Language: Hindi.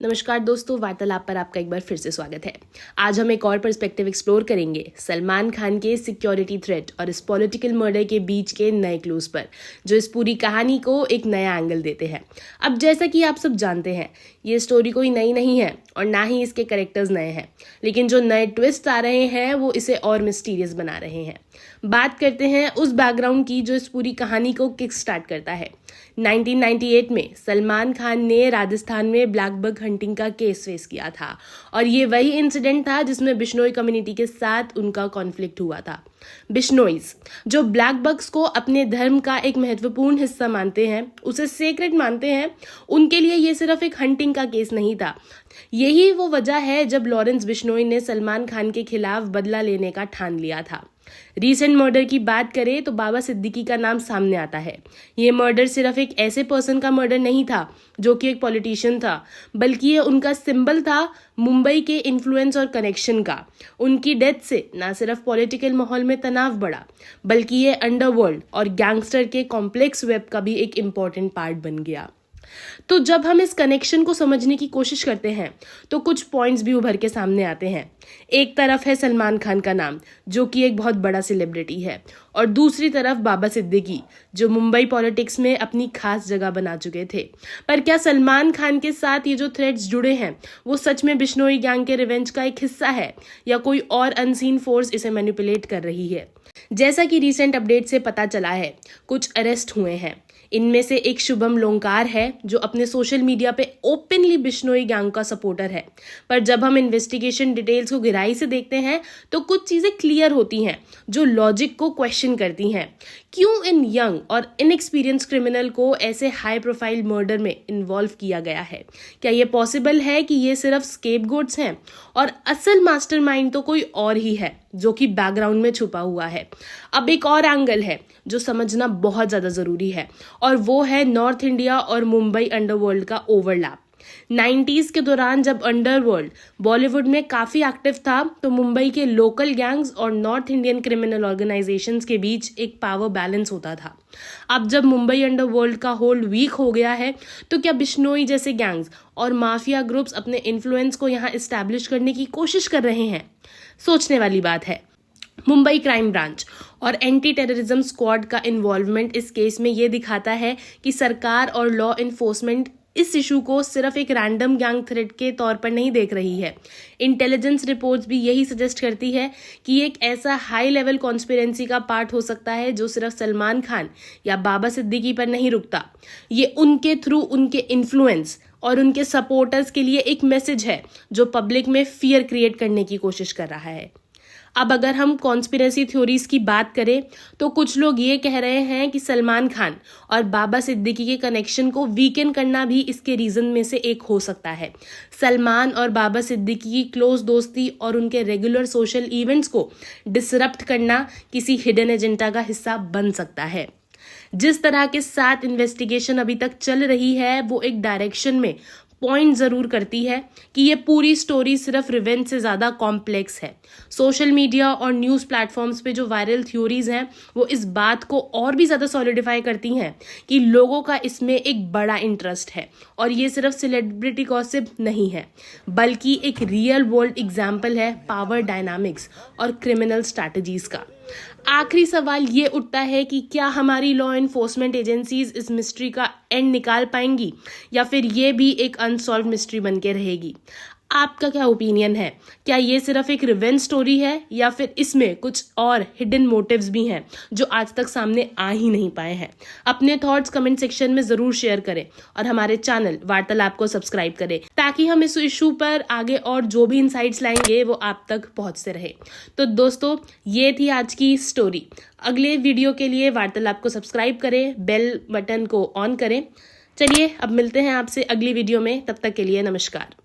नमस्कार दोस्तों, वार्तालाप पर आपका एक बार फिर से स्वागत है। आज हम एक और पर्सपेक्टिव एक्सप्लोर करेंगे सलमान खान के सिक्योरिटी थ्रेट और इस पॉलिटिकल मर्डर के बीच के नए क्लूज पर, जो इस पूरी कहानी को एक नया एंगल देते हैं। अब जैसा कि आप सब जानते हैं, ये स्टोरी कोई नई नहीं है और ना ही इसके कैरेक्टर्स नए हैं, लेकिन जो नए ट्विस्ट आ रहे हैं वो इसे और मिस्टीरियस बना रहे हैं। बात करते हैं उस बैकग्राउंड की जो इस पूरी कहानी को किक स्टार्ट करता है। 1998 में सलमान खान ने राजस्थान में ब्लैक बग हंटिंग का केस फेस किया था और ये वही इंसिडेंट था जिसमें बिश्नोई कम्युनिटी के साथ उनका कॉन्फ्लिक्ट हुआ था। बिश्नोईज, जो ब्लैक बग्स को अपने धर्म का एक महत्वपूर्ण हिस्सा मानते हैं, उसे सेक्रेट मानते हैं, उनके लिए ये सिर्फ एक हंटिंग का केस नहीं था। यही वो वजह है जब लॉरेंस बिश्नोई ने सलमान खान के खिलाफ बदला लेने का ठान लिया था। रीसेंट मर्डर की बात करें तो बाबा सिद्दीकी का नाम सामने आता है। ये मर्डर सिर्फ एक ऐसे पर्सन का मर्डर नहीं था जो कि एक पॉलिटिशियन था, बल्कि ये उनका सिंबल था मुंबई के इन्फ्लुएंस और कनेक्शन का। उनकी डेथ से ना सिर्फ पॉलिटिकल माहौल में तनाव बढ़ा, बल्कि ये अंडरवर्ल्ड और गैंगस्टर के कॉम्प्लेक्स वेब का भी एक इम्पॉर्टेंट पार्ट बन गया। तो जब हम इस कनेक्शन को समझने की कोशिश करते हैं तो कुछ पॉइंट्स भी उभर के सामने आते हैं। एक तरफ है सलमान खान का नाम, जो कि एक बहुत बड़ा सेलिब्रिटी है, और दूसरी तरफ बाबा सिद्दीकी, जो मुंबई पॉलिटिक्स में अपनी खास जगह बना चुके थे। पर क्या सलमान खान के साथ ये जो थ्रेड्स जुड़े हैं वो सच में बिश्नोई गैंग के रिवेंज का एक हिस्सा है, या कोई और अनसीन फोर्स इसे मैनिपुलेट कर रही है? जैसा कि रिसेंट अपडेट से पता चला है, कुछ अरेस्ट हुए हैं। इनमें से एक शुभम लोंकार है, जो अपने सोशल मीडिया पे ओपनली बिश्नोई गैंग का सपोर्टर है। पर जब हम इन्वेस्टिगेशन डिटेल्स को गहराई से देखते हैं तो कुछ चीजें क्लियर होती हैं जो लॉजिक को क्वेश्चन करती हैं। क्यों इन यंग और इनएक्सपीरियंस क्रिमिनल को ऐसे हाई प्रोफाइल मर्डर में इन्वॉल्व किया गया है? क्या ये पॉसिबल है कि ये सिर्फ स्केपगोट्स हैं और असल मास्टरमाइंड तो कोई और ही है जो कि बैकग्राउंड में छुपा हुआ है? अब एक और एंगल है जो समझना बहुत ज्यादा जरूरी है, और वो है नॉर्थ इंडिया और मुंबई अंडरवर्ल्ड का ओवरलैप। 90s के दौरान जब अंडरवर्ल्ड बॉलीवुड में काफी एक्टिव था, तो मुंबई के लोकल गैंग्स और नॉर्थ इंडियन क्रिमिनल ऑर्गेनाइजेशंस के बीच एक पावर बैलेंस होता था। अब जब मुंबई अंडरवर्ल्ड का होल्ड वीक हो गया है, तो क्या बिश्नोई जैसे गैंग्स और माफिया ग्रुप्स अपने इन्फ्लुएंस को यहाँ एस्टैब्लिश करने की कोशिश कर रहे हैं? सोचने वाली बात है। मुंबई क्राइम ब्रांच और एंटी टेररिज्म स्क्वाड का इन्वॉल्वमेंट इस केस में ये दिखाता है कि सरकार और लॉ इन्फोर्समेंट इस इशू को सिर्फ एक रैंडम गैंग थ्रेट के तौर पर नहीं देख रही है। इंटेलिजेंस रिपोर्ट्स भी यही सजेस्ट करती है कि ये एक ऐसा हाई लेवल कॉन्स्पिरेंसी का पार्ट हो सकता है जो सिर्फ सलमान खान या बाबा सिद्दीकी पर नहीं रुकता। ये उनके थ्रू उनके इन्फ्लुएंस और उनके सपोर्टर्स के लिए एक मैसेज है जो पब्लिक में फियर क्रिएट करने की कोशिश कर रहा है। अब अगर हम कॉन्स्पिरेसी थ्योरीज की बात करें तो कुछ लोग ये कह रहे हैं कि सलमान खान और बाबा सिद्दीकी के कनेक्शन को वीकेंड करना भी इसके रीजन में से एक हो सकता है। सलमान और बाबा सिद्दीकी की क्लोज दोस्ती और उनके रेगुलर सोशल इवेंट्स को डिसरप्ट करना किसी हिडन एजेंडा का हिस्सा बन सकता है। जिस तरह के साथ इन्वेस्टिगेशन अभी तक चल रही है, वो एक डायरेक्शन में पॉइंट जरूर करती है कि ये पूरी स्टोरी सिर्फ रिवेंज से ज्यादा कॉम्प्लेक्स है। सोशल मीडिया और न्यूज प्लेटफॉर्म्स पे जो वायरल थ्योरीज हैं, वो इस बात को और भी ज्यादा सॉलिडिफाई करती हैं कि लोगों का इसमें एक बड़ा इंटरेस्ट है, और ये सिर्फ सेलिब्रिटी गॉसिप नहीं है, बल्कि एक रियल वर्ल्ड एग्जाम्पल है पावर डायनामिक्स और क्रिमिनल स्ट्रैटेजीज का। आखिरी सवाल ये उठता है कि क्या हमारी लॉ एनफोर्समेंट एजेंसीज इस मिस्ट्री का एंड निकाल पाएंगी, या फिर ये भी एक अनसॉल्व मिस्ट्री बन के रहेगी? आपका क्या ओपिनियन है? क्या ये सिर्फ एक रिवेंज स्टोरी है, या फिर इसमें कुछ और हिडन मोटिव्स भी हैं जो आज तक सामने आ ही नहीं पाए हैं? अपने थॉट्स कमेंट सेक्शन में जरूर शेयर करें और हमारे चैनल वार्तालाप को सब्सक्राइब करें, ताकि हम इस इशू पर आगे और जो भी इनसाइट्स लाएंगे वो आप तक पहुंचते रहे। तो दोस्तों, ये थी आज की स्टोरी। अगले वीडियो के लिए वार्तालाप को सब्सक्राइब करें, बेल बटन को ऑन करें। चलिए अब मिलते हैं आपसे अगली वीडियो में, तब तक के लिए नमस्कार।